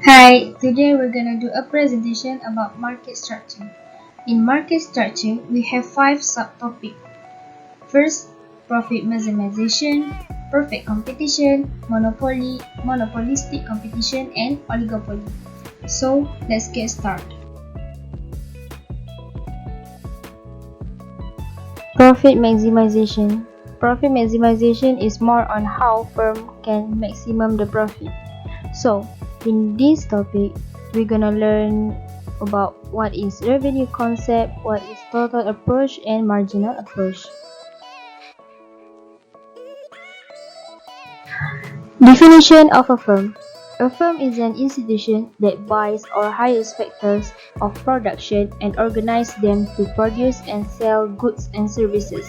Hi, today we're gonna do a presentation about market structure. In market structure, we have 5 subtopics. First, profit maximization, perfect competition, monopoly, monopolistic competition, and oligopoly. So, let's get started. Profit maximization. Profit maximization is more on how firm can maximum the profit. So, in this topic, we're gonna learn about what is revenue concept, what is total approach, and marginal approach. Definition of a firm. A firm is an institution that buys or hires factors of production and organizes them to produce and sell goods and services.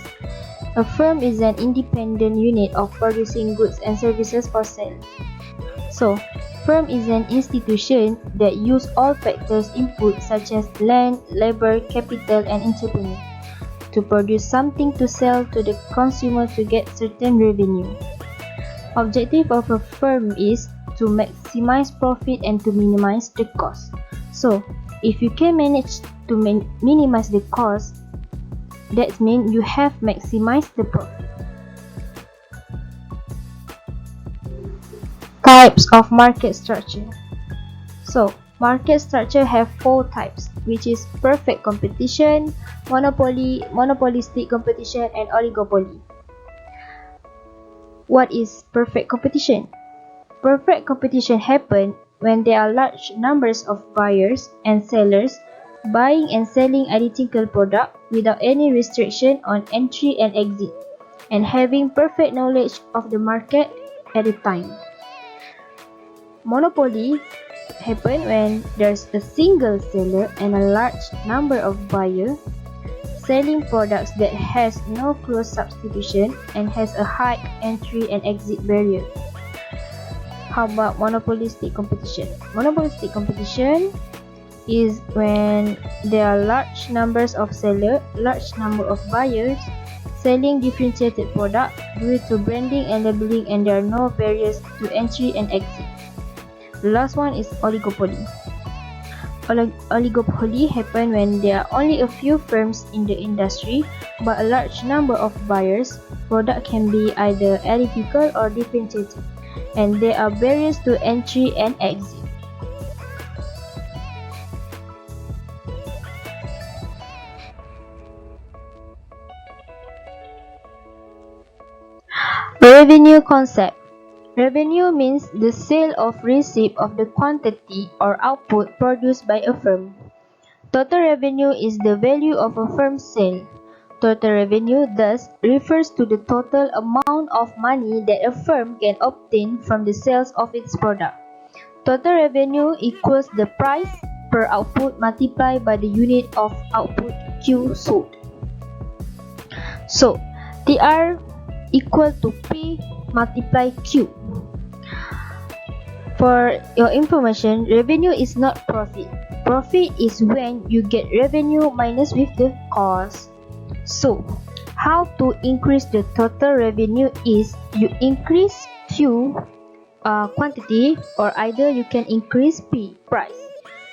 A firm is an independent unit of producing goods and services for sale. So, firm is an institution that use all factors input such as land, labor, capital, and entrepreneur to produce something to sell to the consumer to get certain revenue. Objective of a firm is to maximize profit and to minimize the cost. So, if you can manage to minimize the cost, that means you have maximized the profit. Types of market structure. So, market structure have 4 types, which is perfect competition, monopoly, monopolistic competition, and oligopoly. What is perfect competition? Perfect competition happens when there are large numbers of buyers and sellers buying and selling identical product without any restriction on entry and exit, and having perfect knowledge of the market at the time. Monopoly happens when there's a single seller and a large number of buyers selling products that has no close substitution and has a high entry and exit barrier. How about monopolistic competition? Monopolistic competition is when there are large numbers of sellers, large number of buyers selling differentiated product due to branding and labeling, and there are no barriers to entry and exit. The last one is oligopoly. Oligopoly happens when there are only a few firms in the industry but a large number of buyers. Product can be either identical or differentiated, and there are barriers to entry and exit. Revenue concept. Revenue means the sale or receipt of the quantity or output produced by a firm. Total revenue is the value of a firm's sale. Total revenue thus refers to the total amount of money that a firm can obtain from the sales of its product. Total revenue equals the price per output multiplied by the unit of output Q sold. So, TR equal to P multiply Q. For your information, revenue is not profit. Profit is when you get revenue minus with the cost. So, how to increase the total revenue is you increase Q quantity, or either you can increase P price.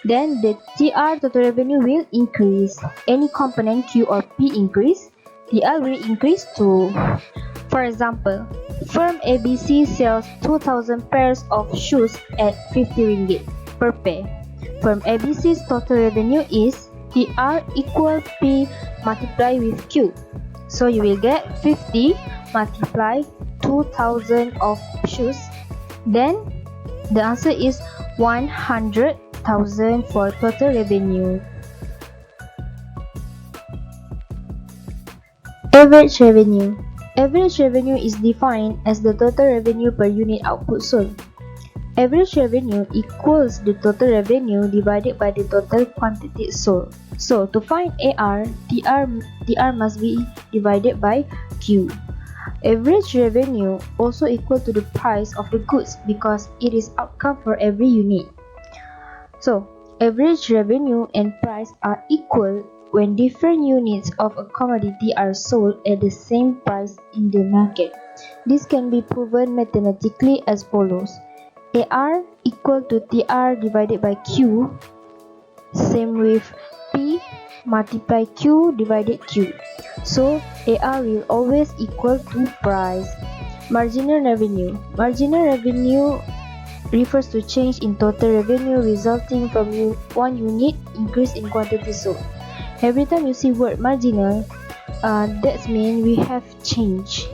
Then the TR total revenue will increase. Any component Q or P increase, TR will increase too. For example, firm ABC sells 2,000 pairs of shoes at 50 ringgit per pair. Firm ABC's total revenue is TR equal P multiplied with Q. So you will get 50 multiply 2,000 of shoes. Then the answer is 100,000 for total revenue. Average revenue. Average revenue is defined as the total revenue per unit output sold. Average revenue equals the total revenue divided by the total quantity sold. So, to find AR, TR must be divided by Q. Average revenue also equal to the price of the goods because it is outcome for every unit. So, average revenue and price are equal when different units of a commodity are sold at the same price in the market. This can be proven mathematically as follows. AR equal to TR divided by Q. Same with P multiply Q divided Q. So AR will always equal to price. Marginal revenue. Marginal revenue refers to change in total revenue resulting from one unit increase in quantity sold. Every time you see word marginal, that means we have change.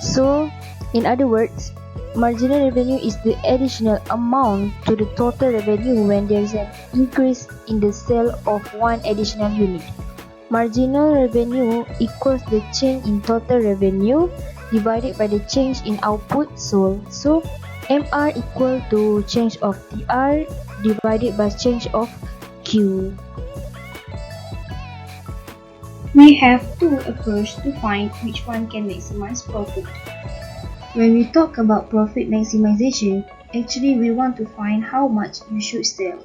So in other words, marginal revenue is the additional amount to the total revenue when there is an increase in the sale of one additional unit. Marginal revenue equals the change in total revenue divided by the change in output sold. So MR equal to change of TR divided by change of Q. We have two approaches to find which one can maximize profit. When we talk about profit maximization, actually we want to find how much you should sell.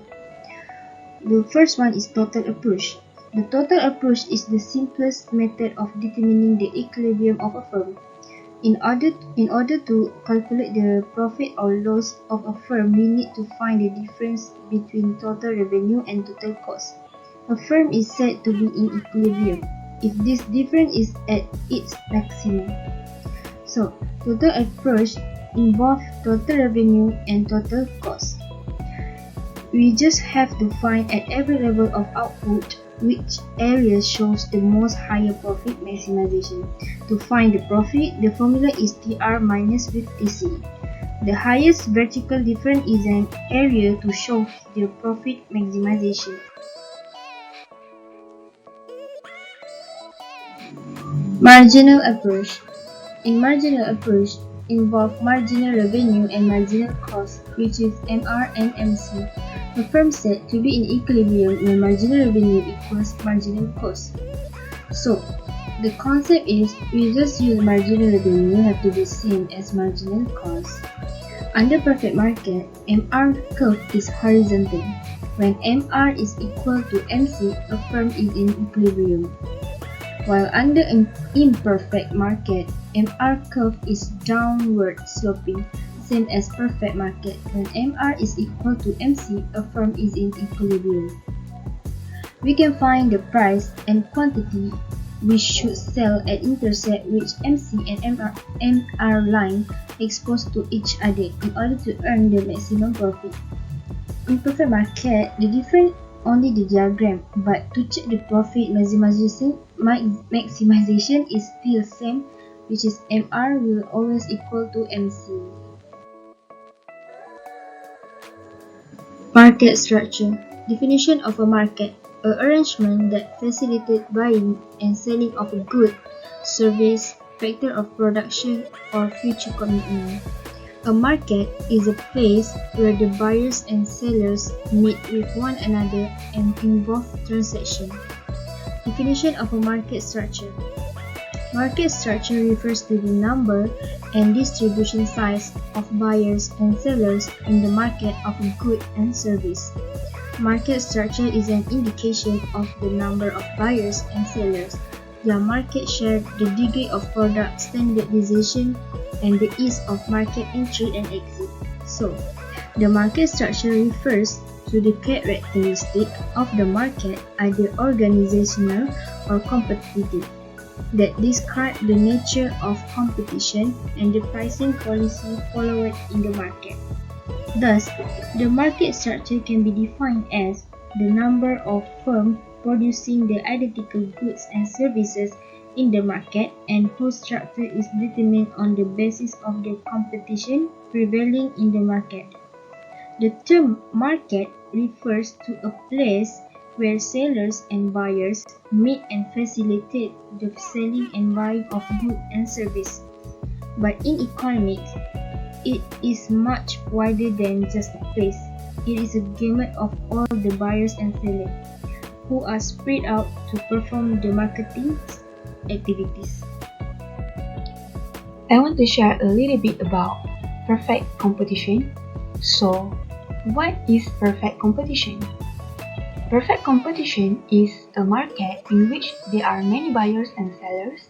The first one is total approach. The total approach is the simplest method of determining the equilibrium of a firm. In order to calculate the profit or loss of a firm, we need to find the difference between total revenue and total cost. A firm is said to be in equilibrium if this difference is at its maximum. So, total approach involves total revenue and total cost. We just have to find at every level of output which area shows the most higher profit maximization. To find the profit, the formula is TR minus 50C. The highest vertical difference is an area to show the profit maximization. Marginal approach. In marginal approach, involve marginal revenue and marginal cost, which is MR and MC. A firm said to be in equilibrium when marginal revenue equals marginal cost. So, the concept is we just use marginal revenue have to be same as marginal cost. Under perfect market, MR curve is horizontal. When MR is equal to MC, a firm is in equilibrium. While under an imperfect market, MR curve is downward sloping, same as perfect market. When MR is equal to MC, a firm is in equilibrium. We can find the price and quantity we should sell at intercept which MC and MR line exposed to each other in order to earn the maximum profit. In perfect market, the difference only the diagram, but to check the profit maximization is still same, which is MR will always equal to MC. Market structure. Definition of a market: an arrangement that facilitates buying and selling of a good, service, factor of production, or future commitment. A market is a place where the buyers and sellers meet with one another and involve transaction. Definition of a market structure. Market structure refers to the number and distribution size of buyers and sellers in the market of a good and service. Market structure is an indication of the number of buyers and sellers, their market share, the degree of product standardization, and the ease of market entry and exit. So, the market structure refers to the characteristic of the market, either organizational or competitive, that describe the nature of competition and the pricing policy followed in the market. Thus, the market structure can be defined as the number of firms producing the identical goods and services in the market and whose structure is determined on the basis of the competition prevailing in the market. The term market refers to a place where sellers and buyers meet and facilitate the selling and buying of goods and services. But in economics, it is much wider than just a place. It is a gamut of all the buyers and sellers who are spread out to perform the marketing activities. I want to share a little bit about perfect competition. So, what is perfect competition? Perfect competition is a market in which there are many buyers and sellers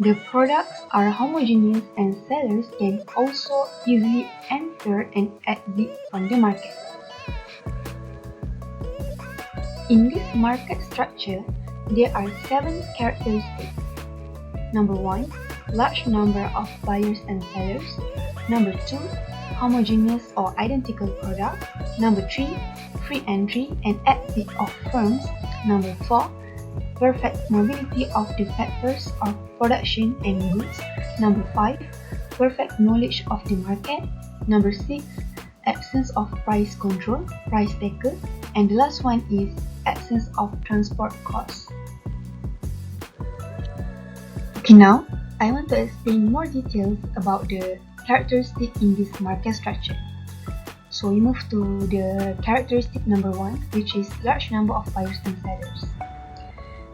The products are homogeneous and sellers can also easily enter and exit from the market. In this market structure, there are 7 characteristics. Number 1, large number of buyers and sellers. Number 2, homogeneous or identical product. Number 3, free entry and exit of firms. Number 4, perfect mobility of the factors of production and goods. Number 5, perfect knowledge of the market. Number 6, absence of price control, price taker. And the last one is absence of transport costs. Okay, now I want to explain more details about the characteristic in this market structure. So we move to the characteristic number 1, which is large number of buyers and sellers.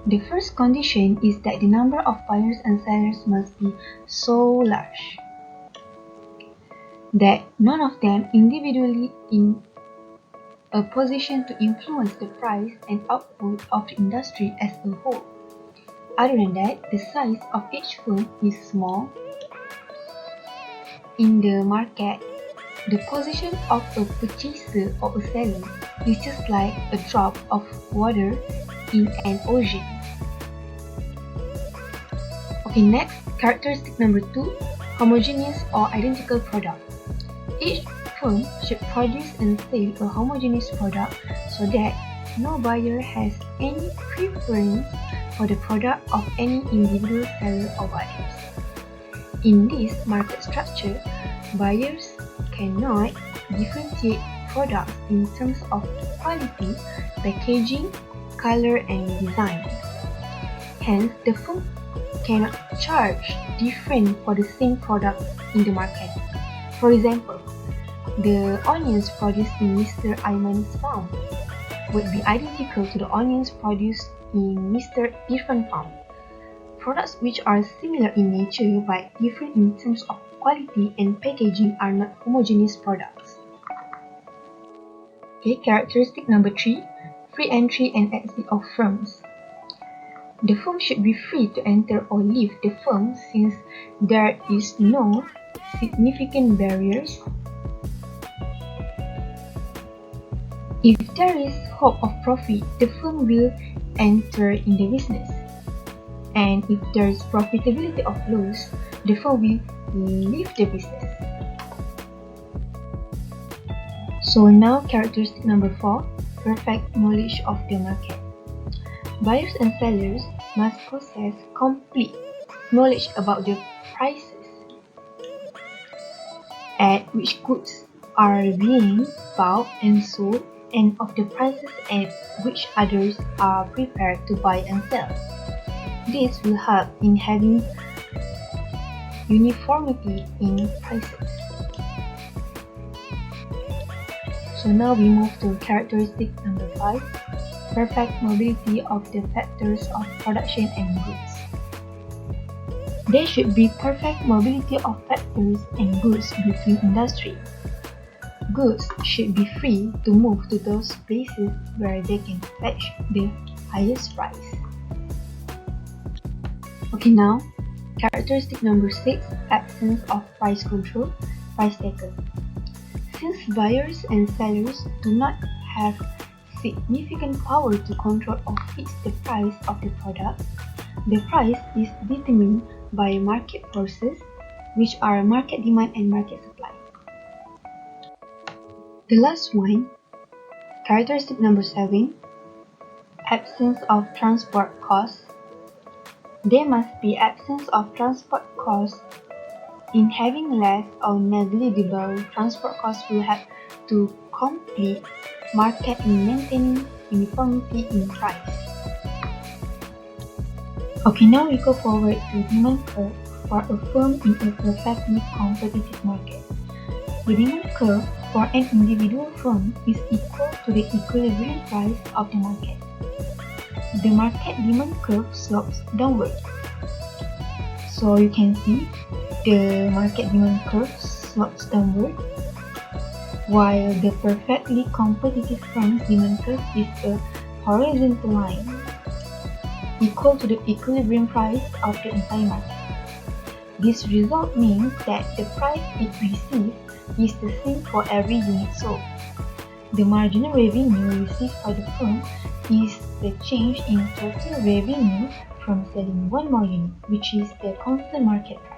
The first condition is that the number of buyers and sellers must be so large that none of them individually in a position to influence the price and output of the industry as a whole. Other than that, the size of each firm is small. In the market, the position of a purchaser or a seller is just like a drop of water in an ocean. Okay, next, characteristic number 2, homogeneous or identical product. Each firm should produce and sell a homogeneous product so that no buyer has any preference for the product of any individual seller or buyers. In this market structure, buyers cannot differentiate products in terms of quality, packaging, color, and design. Hence, the firm cannot charge different for the same product in the market. For example, the onions produced in Mr. Aiman's farm would be identical to the onions produced in Mr. Irfan's farm. Products which are similar in nature but different in terms of quality and packaging are not homogeneous products. Okay, characteristic number 3, free entry and exit of firms. The firm should be free to enter or leave the firm since there is no significant barriers. If there is hope of profit, the firm will enter in the business. And if there is profitability of loss, the firm will leave the business. So now characteristic number 4, perfect knowledge of the market. Buyers and sellers must possess complete knowledge about the prices at which goods are being bought and sold and of the prices at which others are prepared to buy and sell. This will help in having uniformity in prices. So now we move to characteristic number 5, perfect mobility of the factors of production and goods. There should be perfect mobility of factors and goods between industry. Goods should be free to move to those places where they can fetch the highest price. Okay, now characteristic number 6, absence of price control, price taker. Since buyers and sellers do not have significant power to control or fix the price of the product, the price is determined by market forces, which are market demand and market supply. The last one, characteristic number 7, absence of transport costs. There must be absence of transport costs. In having less or negligible transport costs will help to complete market in maintaining uniformity in price. Okay, now we go forward to demand curve for a firm in a perfectly competitive market. The demand curve for an individual firm is equal to the equilibrium price of the market. The market demand curve slopes downward. So you can see the market demand curve slopes downward, while the perfectly competitive firm's demand curve is a horizontal line equal to the equilibrium price of the entire market. This result means that the price it receives is the same for every unit sold. The marginal revenue received by the firm is the change in total revenue from selling one more unit, which is the constant market price.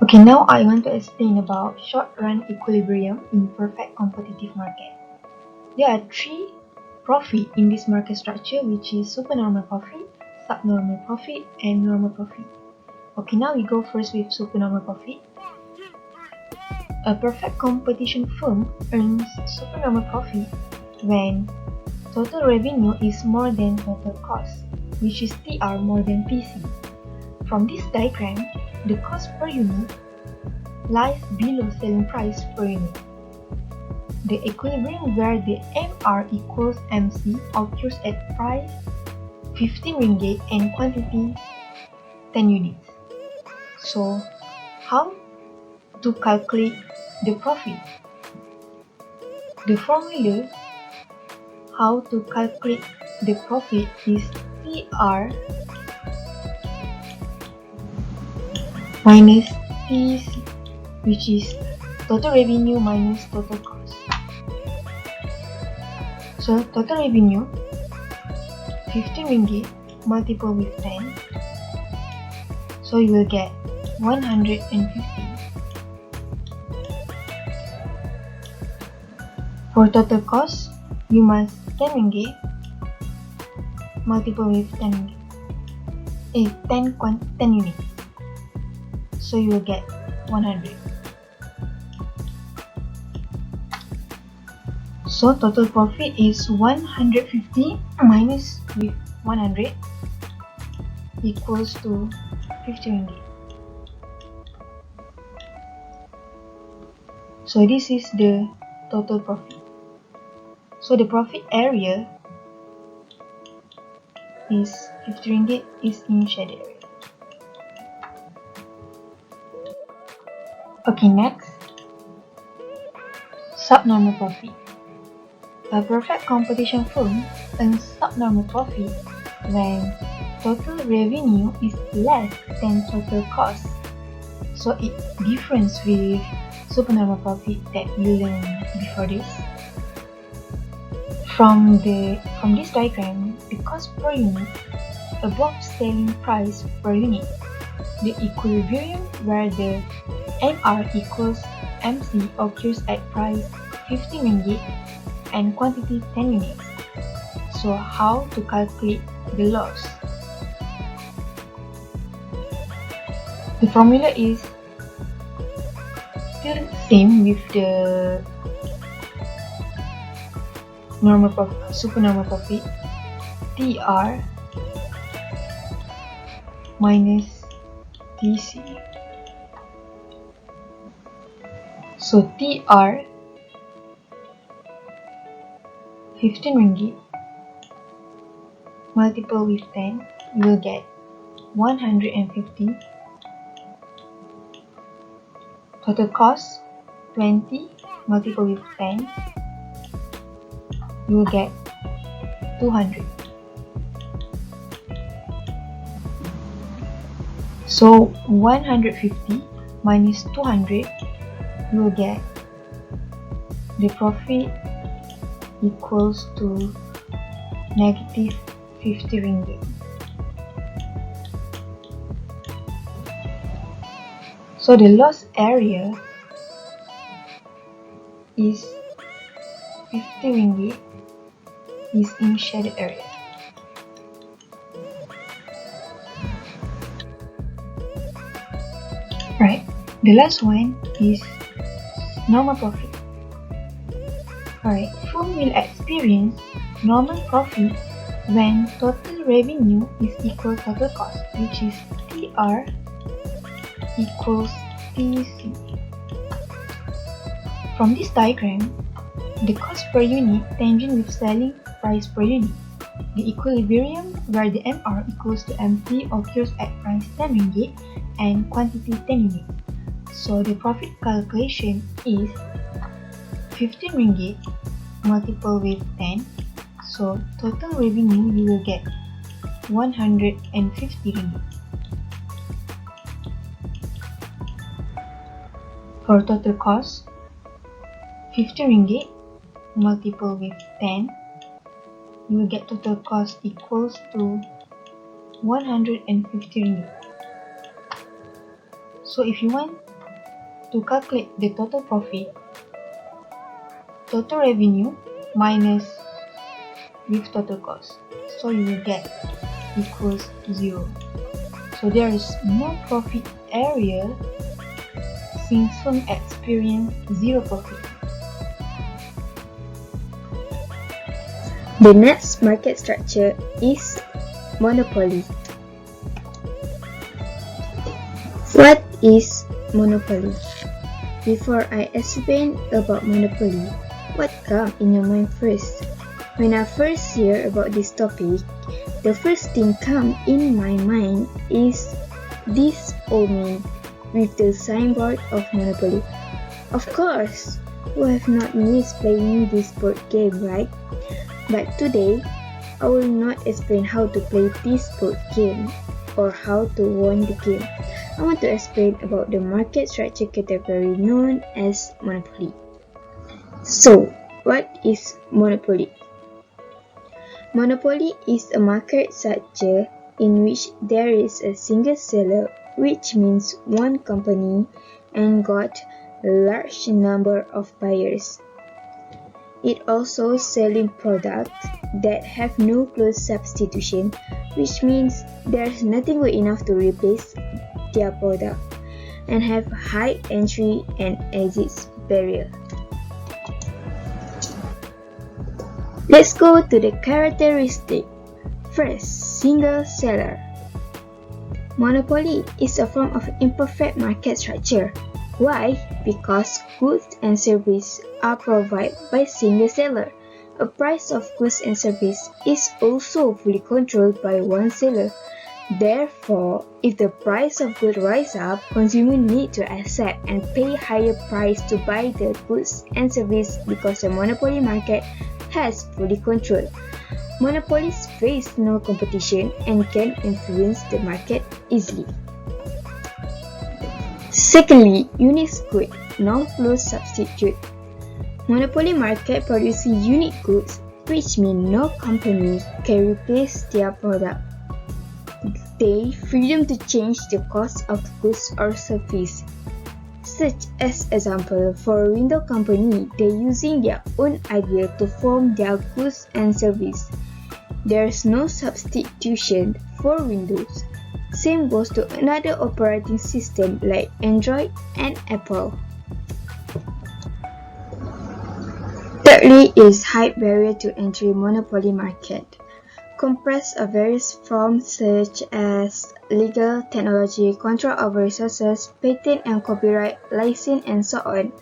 Okay, now I want to explain about short-run equilibrium in perfect competitive market. There are three profits in this market structure, which is supernormal profit, subnormal profit, and normal profit. Okay, now we go first with supernormal profit. A perfect competition firm earns supernormal profit when total revenue is more than total cost, which is TR more than PC. From this diagram, the cost per unit lies below selling price per unit. The equilibrium where the MR equals MC occurs at price 15 ringgit and quantity 10 units. So, how to calculate the profit? The formula how to calculate the profit is TR minus TC, which is total revenue minus total cost. So total revenue 15 ringgit multiple with 10, so you will get 150. For total cost, you must 10 ringgit multiple with 10 ringgit, 10 units, so you will get 100. So total profit is 150 minus with 100 equals to 50 ringgit. So this is the total profit. So the profit area is 50 ringgit is in shaded area. Okay, next, subnormal profit. A perfect competition firm earns subnormal profit when total revenue is less than total cost. So it differs with supernormal profit that we learned before this. From this diagram, the cost per unit above selling price per unit, the equilibrium where the MR equals MC occurs at price 50 ringgit and quantity 10 units. So how to calculate the loss? The formula is still same with the normal profit, supernormal profit, TR minus TC. So TR 15 ringgit multiple with 10, you will get 150. Total cost 20 multiple with 10, you will get 200. So 150 minus 200, you will get the profit equals to negative 50 ringgit. So the loss area is 50 ringgit is in shaded area. Right, the last one is normal profit. Alright, firm will experience normal profit when total revenue is equal to total cost, which is TR equals TC. From this diagram, the cost per unit tangent with selling price per unit. The equilibrium where the MR equals to MC occurs at price 10 ringgit and quantity 10 units. So the profit calculation is 15 ringgit multiple with 10. So total revenue you will get 150 ringgit. For total cost, 50 ringgit multiple with 10, you will get total cost equals to 150 ringgit. So if you want to calculate the total profit, total revenue minus with total cost, so you will get equals 0. So there is no profit area since firm experience 0 profit. The next market structure is monopoly. What is monopoly? Before I explain about monopoly, what comes in your mind first? When I first hear about this topic, the first thing come in my mind is this old man with the signboard of monopoly. Of course, who have not missed playing this board game, right? But today, I will not explain how to play this board game or how to win the game. I want to explain about the market structure category known as monopoly. So, what is monopoly? Monopoly is a market structure in which there is a single seller, which means one company and got a large number of buyers. It also selling products that have no close substitution, which means there's nothing good enough to replace their product, and have high entry and exit barrier. Let's go to the characteristic. First, single seller. Monopoly is a form of imperfect market structure. Why? Because goods and services are provided by single seller. A price of goods and service is also fully controlled by one seller. Therefore, if the price of goods rise up, consumers need to accept and pay higher price to buy the goods and service because the monopoly market has fully control. Monopolies face no competition and can influence the market easily. Secondly, unique goods, no close substitute. Monopoly market produces unique goods, which means no company can replace their product. They freedom to change the cost of goods or service. Such as example, for a window company, they using their own idea to form their goods and service. There is no substitution for Windows. Same goes to another operating system like Android and Apple. Thirdly is high barrier to entry monopoly market. Comprised of various forms such as legal, technology, control over resources, patent and copyright, license and so on.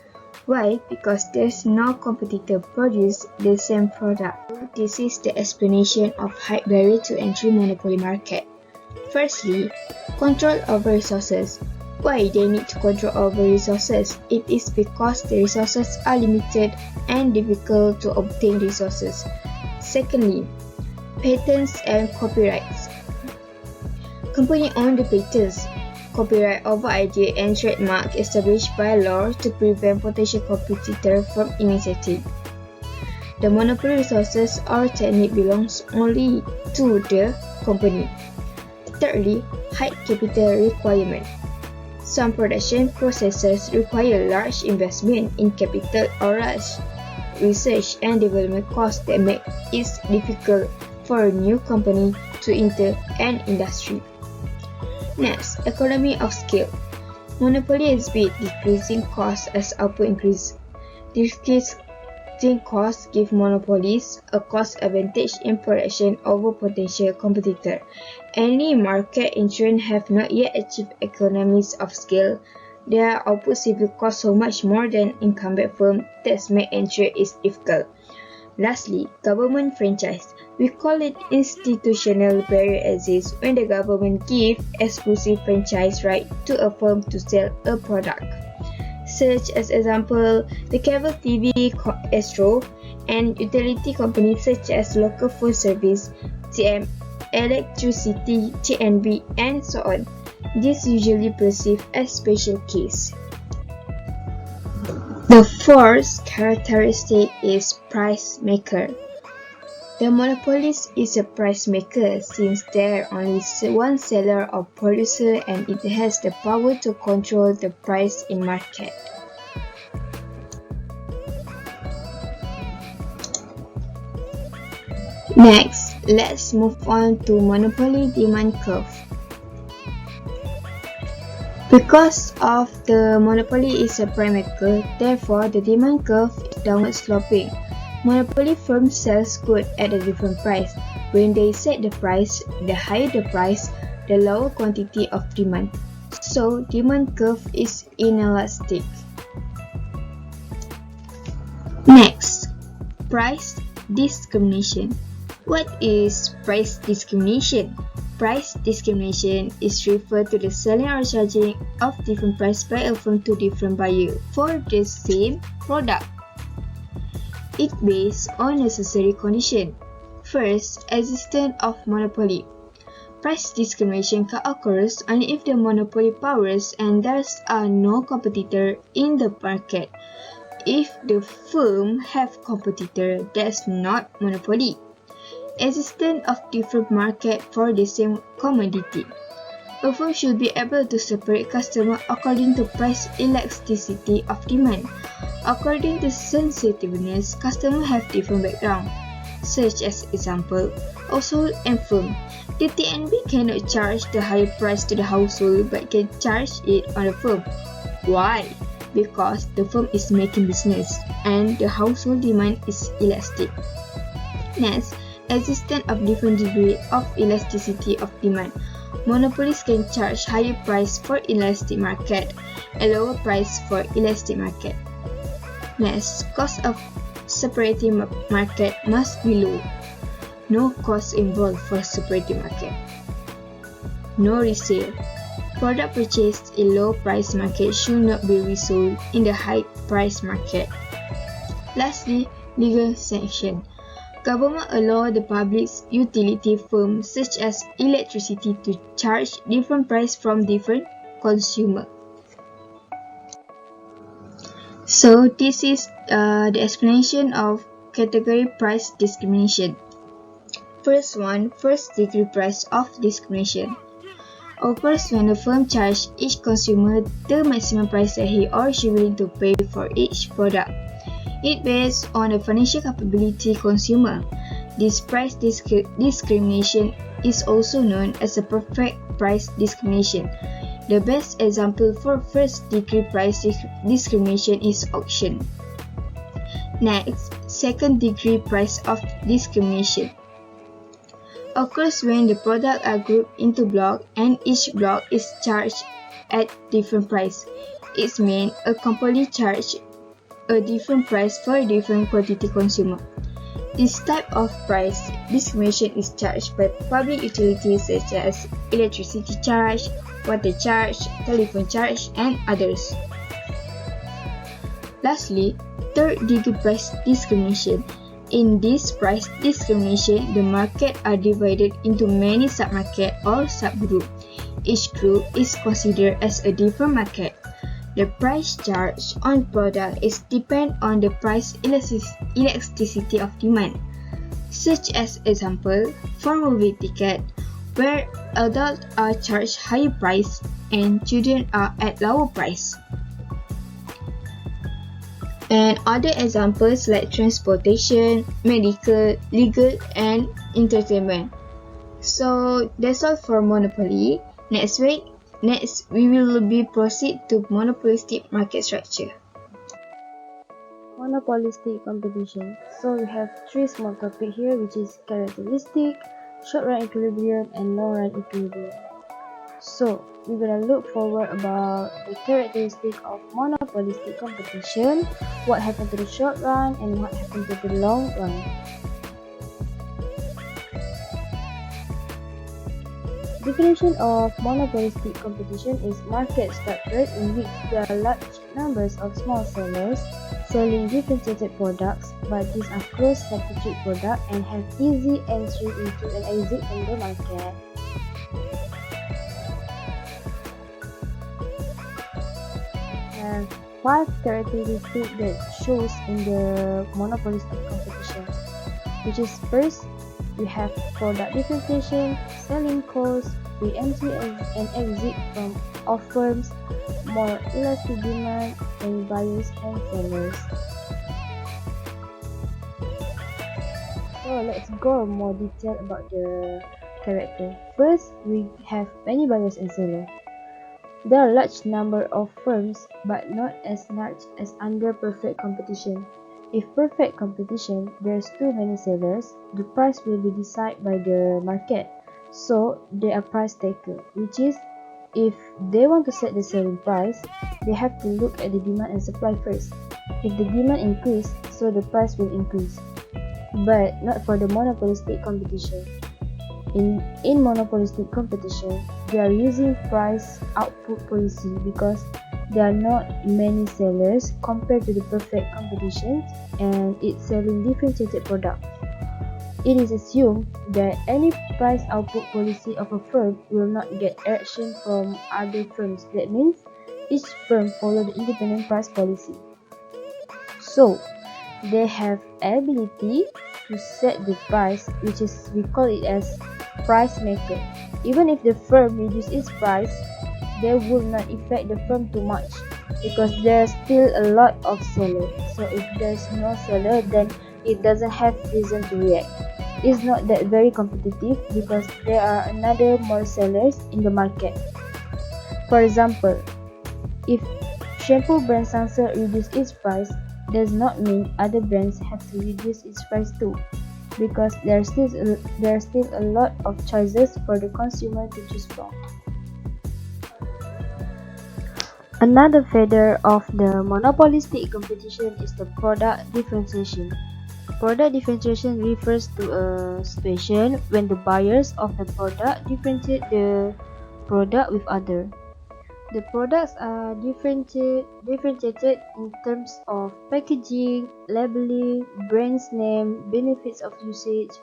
Why? Because there's no competitor produce the same product. This is the explanation of high barrier to entry monopoly market. Firstly, control over resources. Why they need to control over resources? It is because the resources are limited and difficult to obtain resources. Secondly, patents and copyrights. Company own the patents, copyright over idea and trademark established by law to prevent potential competitor from initiating. The monopoly resources or technique belongs only to the company. Thirdly, high capital requirement. Some production processes require large investment in capital or large research and development costs that make it difficult for a new company to enter an industry. Next, economy of scale. Monopoly exhibit decreasing costs as output increases. Decreasing costs give monopolies a cost advantage in production over potential competitor. Any market entrant have not yet achieved economies of scale. Their output simply cost so much more than incumbent firm that make entry is difficult. Lastly, government franchise. We call it institutional barrier exists when the government gives exclusive franchise right to a firm to sell a product. Such as example, the cable TV Astro and utility companies such as local phone service, TM, electricity, TNB, and so on. This is usually perceived as special case. The fourth characteristic is price maker. The monopolist is a price maker since there are only one seller or producer and it has the power to control the price in market. Next, let's move on to monopoly demand curve. Because of the monopoly is a price maker, therefore the demand curve is downward sloping. Monopoly firms sell goods at a different price. When they set the price, the higher the price, the lower quantity of demand. So, demand curve is inelastic. Next, price discrimination. What is price discrimination? Price discrimination is referred to the selling or charging of different price by a firm to different buyer for the same product. It based on necessary condition. First, existence of monopoly. Price discrimination can occur only if the monopoly powers and there are no competitor in the market. If the firm have competitor, that's not monopoly. Existence of different market for the same commodity. A firm should be able to separate customer according to price elasticity of demand. According to sensitiveness, customers have different background, such as example, household and firm. The TNB cannot charge the higher price to the household but can charge it on the firm. Why? Because the firm is making business and the household demand is elastic. Next, existence of different degree of elasticity of demand. Monopolists can charge higher price for elastic market and lower price for elastic market. Next, cost of separating market must be low. No cost involved for separating market. No resale. Product purchased in low price market should not be resold in the high price market. Lastly, legal sanction. Government allow the public utility firms such as electricity to charge different price from different consumer. So this is the explanation of category price discrimination. First one, first degree price of discrimination. Occurs when the firm charges each consumer the maximum price that he or she willing to pay for each product. It based on the financial capability consumer. This price discrimination is also known as a perfect price discrimination. The best example for first degree price discrimination is auction. Next, second degree price of discrimination. Occurs when the products are grouped into blocks and each block is charged at different price. It means a company charges a different price for a different quantity consumer. This type of price discrimination is charged by public utilities such as electricity charge, water charge, telephone charge, and others. Lastly, third degree price discrimination. In this price discrimination, the market are divided into many sub-market or subgroup. Each group is considered as a different market. The price charged on product is depend on the price elasticity of demand, such as example for movie ticket, where adults are charged higher price and children are at lower price. And other examples like transportation, medical, legal, and entertainment. So that's all for monopoly. Next we will proceed to monopolistic market structure. Monopolistic competition. So we have three small topics here, which is characteristic, short-run equilibrium, and long-run equilibrium. So we're gonna look forward about the characteristic of monopolistic competition, what happened to the short run, and what happened to the long run. Definition of monopolistic competition is market structure in which there are large numbers of small sellers selling differentiated products, but these are closed substitute products and have easy entry into and exit from the market. 5 characteristics that shows in the monopolistic competition, which is first, we have product differentiation, selling costs, free entry and exit from of firms, more elastic demand, and buyers and sellers. So let's go more detail about the character. First, we have many buyers and sellers. There are large number of firms, but not as large as under perfect competition. If perfect competition, there's too many sellers, the price will be decided by the market. So they are price taker, which is if they want to set the selling price, they have to look at the demand and supply first. If the demand increase, so the price will increase. But not for the monopolistic competition. In monopolistic competition, they are using price output policy because there are not many sellers compared to the perfect competition, and it's selling differentiated products. It is assumed that any price output policy of a firm will not get action from other firms. That means each firm follow the independent price policy. So they have ability to set the price, which is we call it as price maker. Even if the firm reduce its price, they will not affect the firm too much because there's still a lot of sellers. So if there's no seller, then it doesn't have reason to react. It's not that very competitive because there are another more sellers in the market. For example, if shampoo brand Sunsilk reduce its price, does not mean other brands have to reduce its price too, because there are still a lot of choices for the consumer to choose from. Another feature of the monopolistic competition is the product differentiation. Product differentiation refers to a situation when the buyers of the product differentiate the product with other. The products are differentiated in terms of packaging, labeling, brand's name, benefits of usage,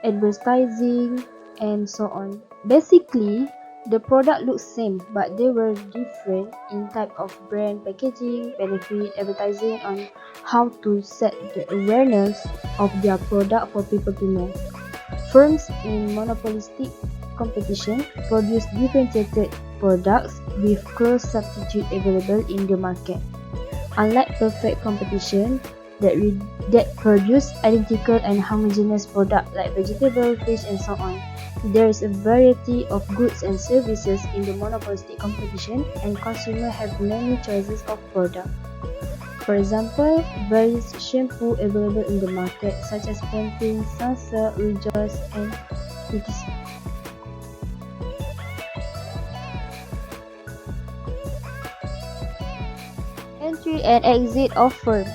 advertising, and so on. Basically, the product looks same, but they were different in type of brand, packaging, benefit, advertising, on how to set the awareness of their product for people to know. Firms in monopolistic competition produce differentiated products with close substitute available in the market. Unlike perfect competition that produce identical and homogeneous products like vegetable, fish, and so on, there is a variety of goods and services in the monopolistic competition, and consumers have many choices of products. For example, various shampoo available in the market such as Pantene, Sunsilk, Rejoice, and etc. Entry and exit of firms.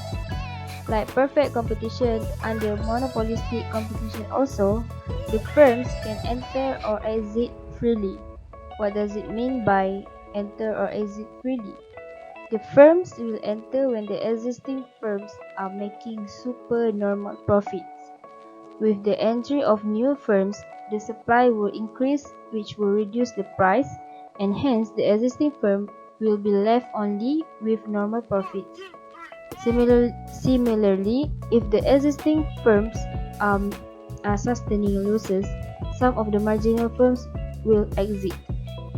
Like perfect competition, under monopolistic competition also, the firms can enter or exit freely. What does it mean by enter or exit freely? The firms will enter when the existing firms are making supernormal profits. With the entry of new firms, the supply will increase, which will reduce the price, and hence the existing firm will be left only with normal profits. Similarly, if the existing firms are sustaining losses, some of the marginal firms will exit.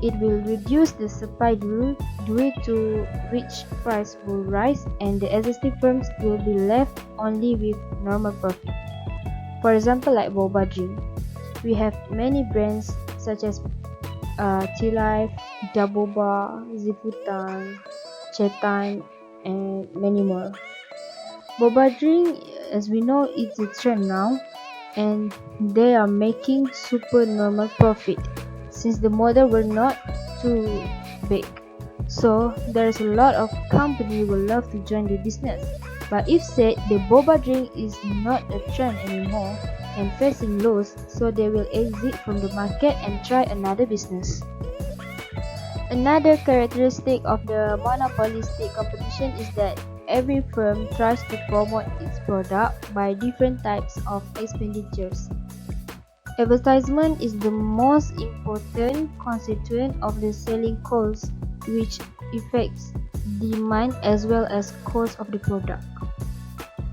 It will reduce the supply due to which price will rise, and the existing firms will be left only with normal profit. For example, like boba drink, we have many brands such as Tea Life, Jaboba, Ziputan, Chetan, and many more. Boba drink, as we know, it's a trend now, and they are making super normal profit since the model were not too big. So there's a lot of company will love to join the business. But if said the boba drink is not a trend anymore and facing loss, so they will exit from the market and try another business. Another characteristic of the monopolistic competition is that every firm tries to promote its product by different types of expenditures. Advertisement is the most important constituent of the selling cost, which affects demand as well as cost of the product.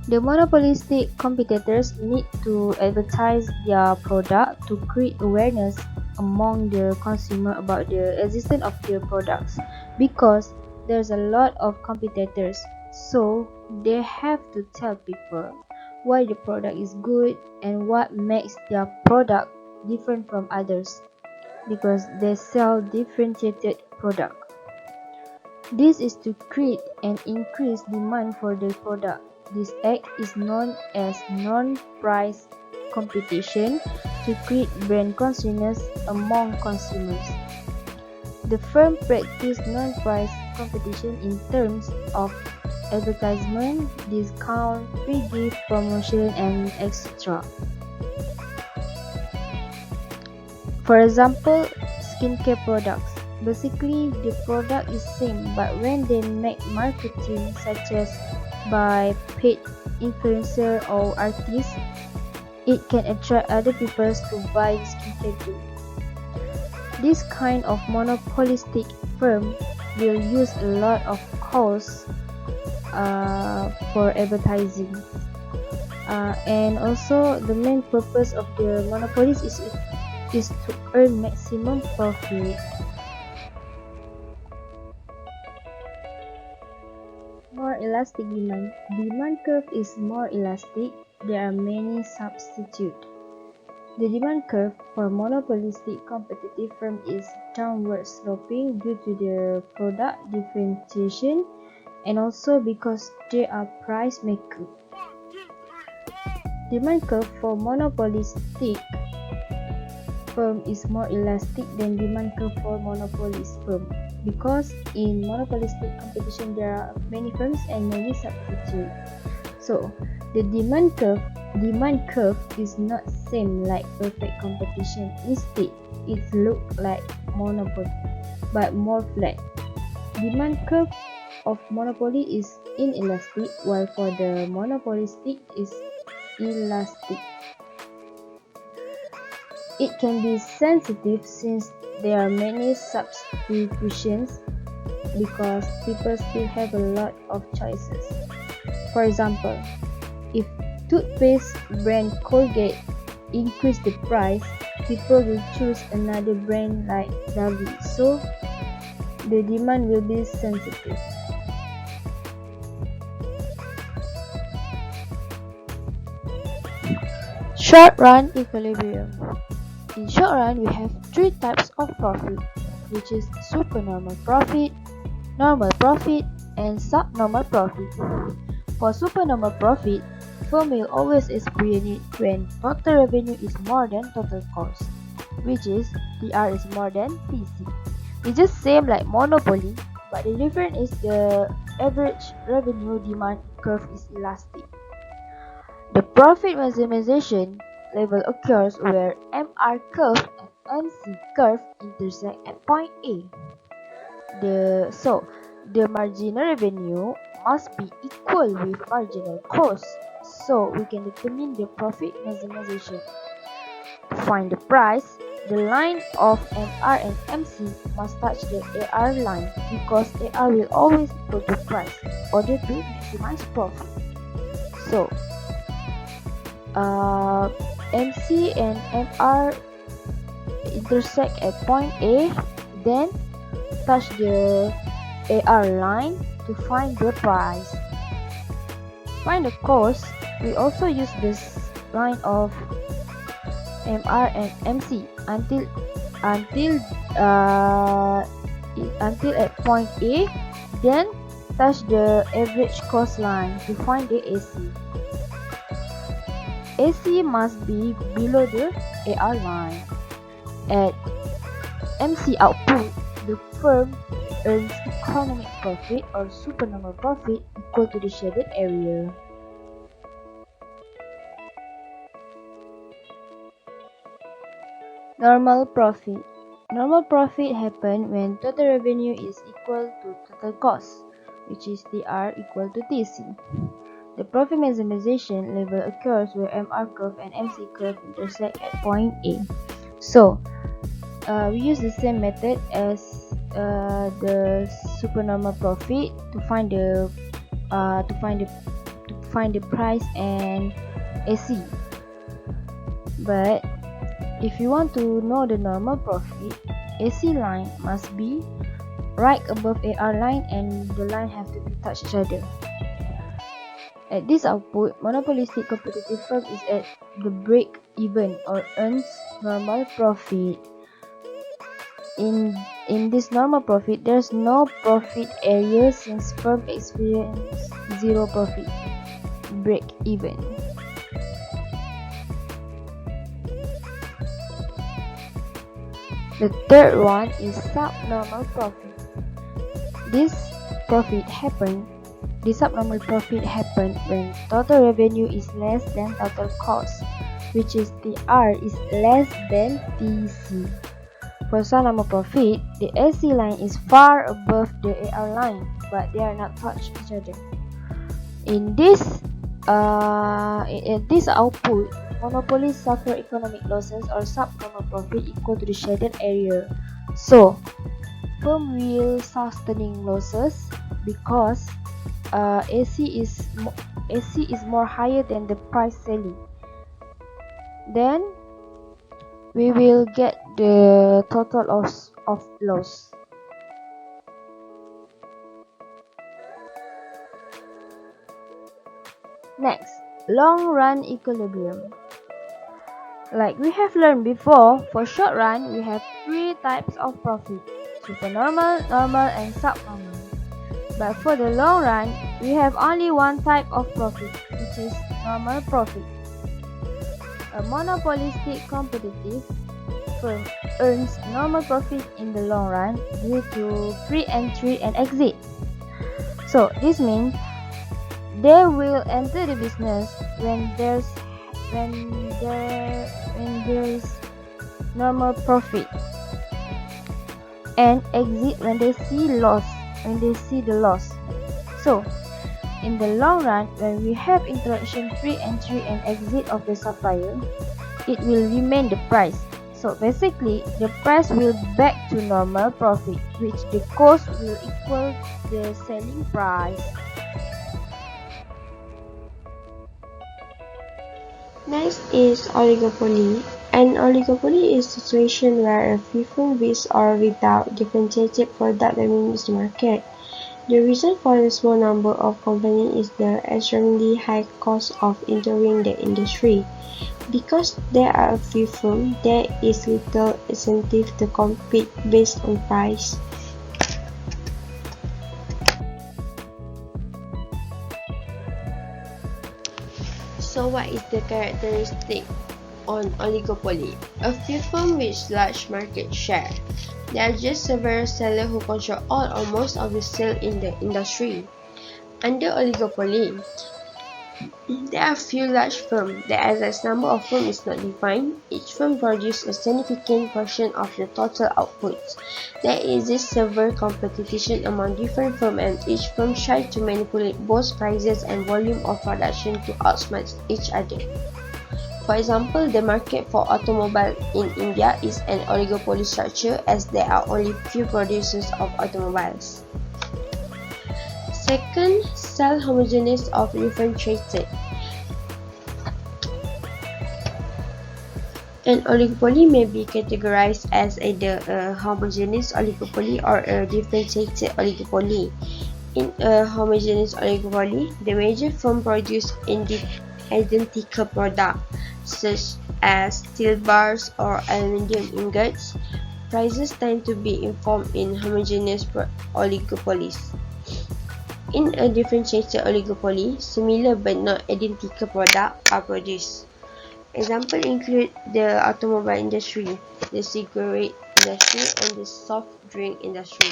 The monopolistic competitors need to advertise their product to create awareness among the consumer about the existence of their products, because there's a lot of competitors, so they have to tell people why the product is good and what makes their product different from others, because they sell differentiated product. This is to create and increase demand for the product. This act is known as non-price competition to create brand consciousness among consumers. The firm practice non-price competition in terms of advertisement, discount, free gift, promotion, and etc. For example, skincare products. Basically, the product is same, but when they make marketing such as by paid influencer or artists, it can attract other people to buy skincare too. This kind of monopolistic firm will use a lot of costs for advertising, and also the main purpose of the monopolies is to earn maximum profit. More elastic demand. Demand curve is more elastic. There are many substitutes. The demand curve for monopolistic competitive firm is downward sloping due to the product differentiation and also because they are price makers. Demand curve for monopolistic firm is more elastic than demand curve for monopolist firm, because in monopolistic competition there are many firms and many substitutes. So the demand curve is not same like perfect competition. Instead, it look like monopoly but more flat. Demand curve of monopoly is inelastic, while for the monopolistic is elastic. It can be sensitive since there are many substitutions, because people still have a lot of choices. For example, if toothpaste brand Colgate increase the price, people will choose another brand like Davi, so the demand will be sensitive. Short run equilibrium. In short run, we have three types of profit, which is supernormal profit, normal profit, and subnormal profit. For supernormal profit, firm will always experience it when total revenue is more than total cost, which is TR is more than TC. It's just same like monopoly, but the difference is the average revenue demand curve is elastic. The profit maximization level occurs where MR curve and MC curve intersect at point A. The marginal revenue must be equal with marginal cost, so we can determine the profit maximization. To find the price, the line of MR and MC must touch the AR line, because AR will always equal to price in order to maximize profit. So MC and MR intersect at point A, then touch the AR line to find the price. Find the cost, we also use this line of MR and MC until at point A, then touch the average cost line to find the AC. AC must be below the AR line. At MC output, the firm earns economic profit or supernormal profit equal to the shaded area. Normal profit. Normal profit happens when total revenue is equal to total cost, which is TR equal to TC. The profit maximization level occurs where MR curve and MC curve intersect at point A. So, we use the same method as the supernormal profit to find the price and AC. But if you want to know the normal profit, AC line must be right above AR line and the line have to be touch each other. At this output, monopolistic competitive firm is at the break even or earns normal profit. In this normal profit, there's no profit area since firm experience zero profit, break even. The third one is subnormal profit. This subnormal profit happen when total revenue is less than total cost, which is TR is less than TC. For subnormal profit, the AC line is far above the AR line, but they are not touch each other. In this output, monopolies suffer economic losses or subnormal profit equal to the shaded area. So, firm will sustaining losses because AC is more higher than the price selling. Then we will get the total of loss. Next, long run equilibrium. Like we have learned before, for short run we have three types of profit: supernormal, normal, and subnormal. But for the long run, we have only one type of profit, which is normal profit. A monopolistic competitive firm earns normal profit in the long run due to free entry and exit. So this means they will enter the business when there is normal profit and exit when they see the loss. So in the long run, when we have interaction free entry and exit of the supplier, it will remain the price. So basically, the price will back to normal profit, which the cost will equal the selling price. Next is oligopoly. An oligopoly is a situation where a few firms with or without differentiated product dominates the market. The reason for the small number of companies is the extremely high cost of entering the industry. Because there are a few firms, there is little incentive to compete based on price. So what is the characteristic on oligopoly? A few firms with large market share. There are just several sellers who control all or most of the sales in the industry. Under oligopoly, there are few large firms. The exact number of firms is not defined. Each firm produces a significant portion of the total output. There exists severe competition among different firms, and each firm tries to manipulate both prices and volume of production to outsmart each other. For example, the market for automobiles in India is an oligopoly structure as there are only few producers of automobiles. Second, sell homogeneous or differentiated. An oligopoly may be categorized as either a homogeneous oligopoly or a differentiated oligopoly. In a homogeneous oligopoly, the major firms produce identical products, such as steel bars or aluminium ingots. Prices tend to be informed in homogeneous oligopolies. In a differentiated oligopoly, similar but not identical products are produced. Examples include the automobile industry, the cigarette industry, and the soft drink industry.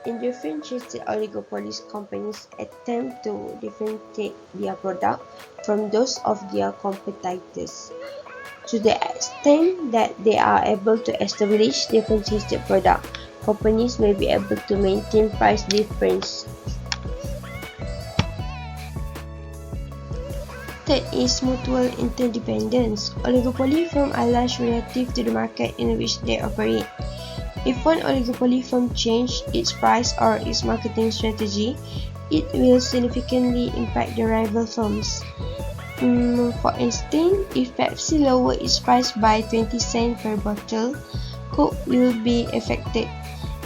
In differentiated oligopolies, companies attempt to differentiate their product from those of their competitors. To the extent that they are able to establish differentiated product, companies may be able to maintain price difference. Third is mutual interdependence. Oligopoly firms are large relative to the market in which they operate. If one oligopoly firm changes its price or its marketing strategy, it will significantly impact the rival firms. For instance, if Pepsi lowers its price by 20 cents per bottle, Coke will be affected.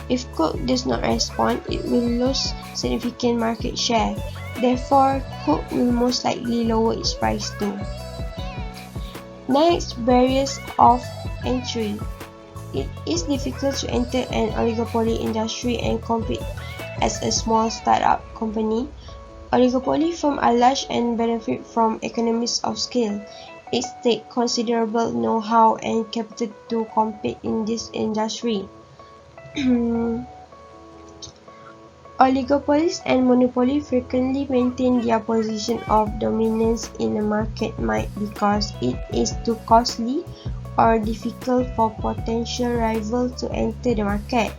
If Coke does not respond, it will lose significant market share. Therefore, Coke will most likely lower its price too. Next, barriers of entry. It is difficult to enter an oligopoly industry and compete as a small startup company. Oligopoly firms are large and benefit from economies of scale. It takes considerable know-how and capital to compete in this industry. Oligopolies and monopoly frequently maintain their position of dominance in a market because it is too costly or difficult for potential rivals to enter the market.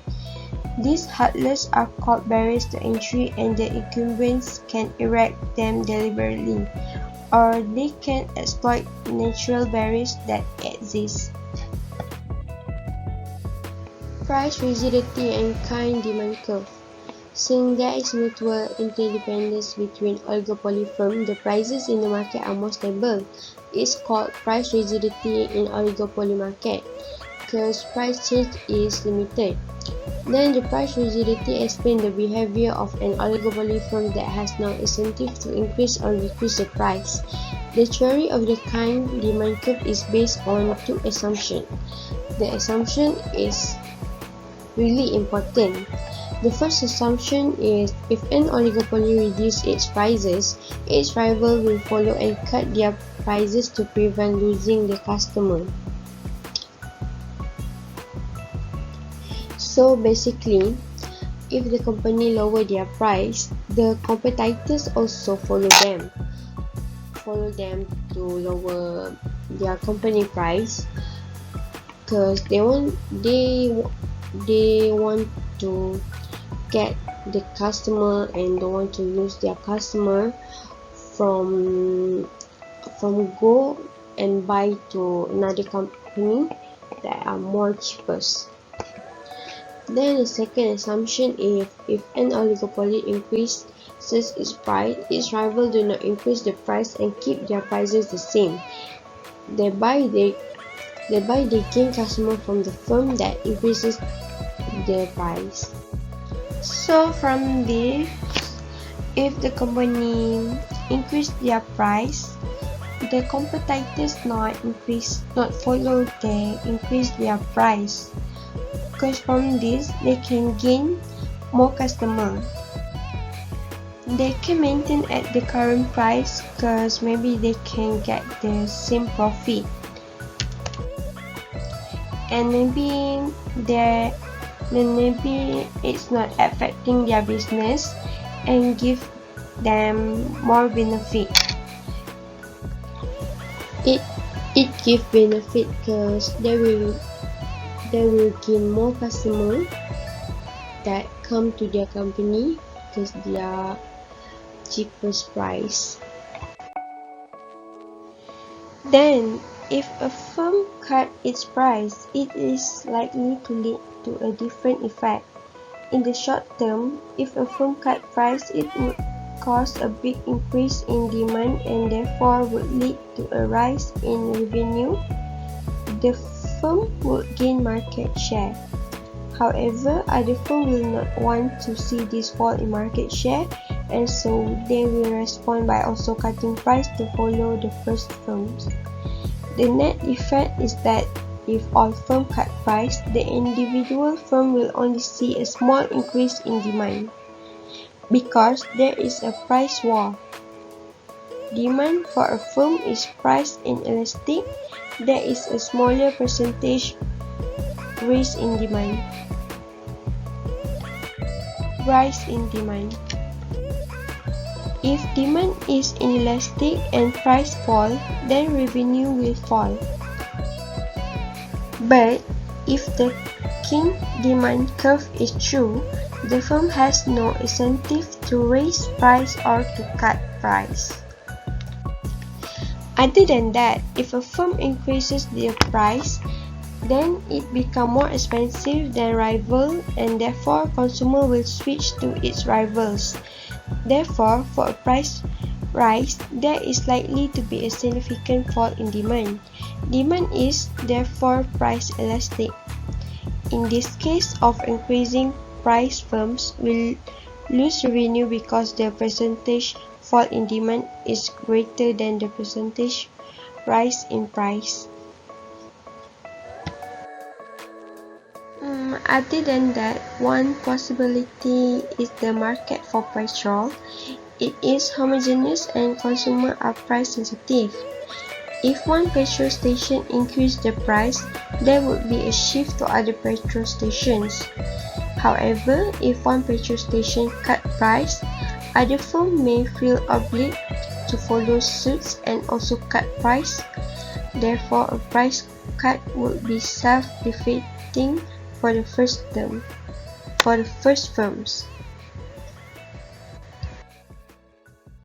These hurdles are called barriers to entry, and the incumbents can erect them deliberately, or they can exploit natural barriers that exist. Price rigidity and kind demand curve. Since there is mutual interdependence between oligopoly firms, the prices in the market are more stable. It's called price rigidity in oligopoly market because price change is limited. Then the price rigidity explains the behavior of an oligopoly firm that has no incentive to increase or decrease the price. The theory of the kind demand curve is based on two assumptions. The assumption is really important. The first assumption is if an oligopoly reduces its prices, its rival will follow and cut their prices to prevent losing the customer. So basically, if the company lower their price, the competitors also follow them to lower their company price because they want to get the customer and don't want to lose their customer from go and buy to another company that are more cheapest. Then the second assumption is if an oligopoly increases its price, its rival do not increase the price and keep their prices the same. Thereby they gain customer from the firm that increases the price. So from this, if the company increase their price, the competitors not follow they increase their price, because from this they can gain more customer. They can maintain at the current price because maybe they can get the same profit, and maybe it's not affecting their business and give them more benefit. It give benefit because they will gain more customer that come to their company because they are cheapest price. Then if a firm cut its price, it is likely to lead to a different effect. In the short term, if a firm cut price, it would cause a big increase in demand and therefore would lead to a rise in revenue. The firm would gain market share. However, other firms will not want to see this fall in market share, and so they will respond by also cutting price to follow the first firms. The net effect is that if all firms cut price, the individual firm will only see a small increase in demand. Because there is a price war. Demand for a firm is price inelastic, there is a smaller percentage rise in demand. If demand is inelastic and price fall, then revenue will fall. But if the king demand curve is true, the firm has no incentive to raise price or to cut price. Other than that, if a firm increases their price, then it become more expensive than rival, and therefore consumer will switch to its rivals. Therefore, for a price rise, there is likely to be a significant fall in demand. Demand is therefore price elastic. In this case of increasing price, firms will lose revenue because their percentage fall in demand is greater than the percentage rise in price. Other than that, one possibility is the market for petrol. It is homogeneous and consumers are price sensitive. If one petrol station increases the price, there would be a shift to other petrol stations. However, if one petrol station cut price, other firms may feel obliged to follow suit and also cut price. Therefore, a price cut would be self-defeating for the first firms.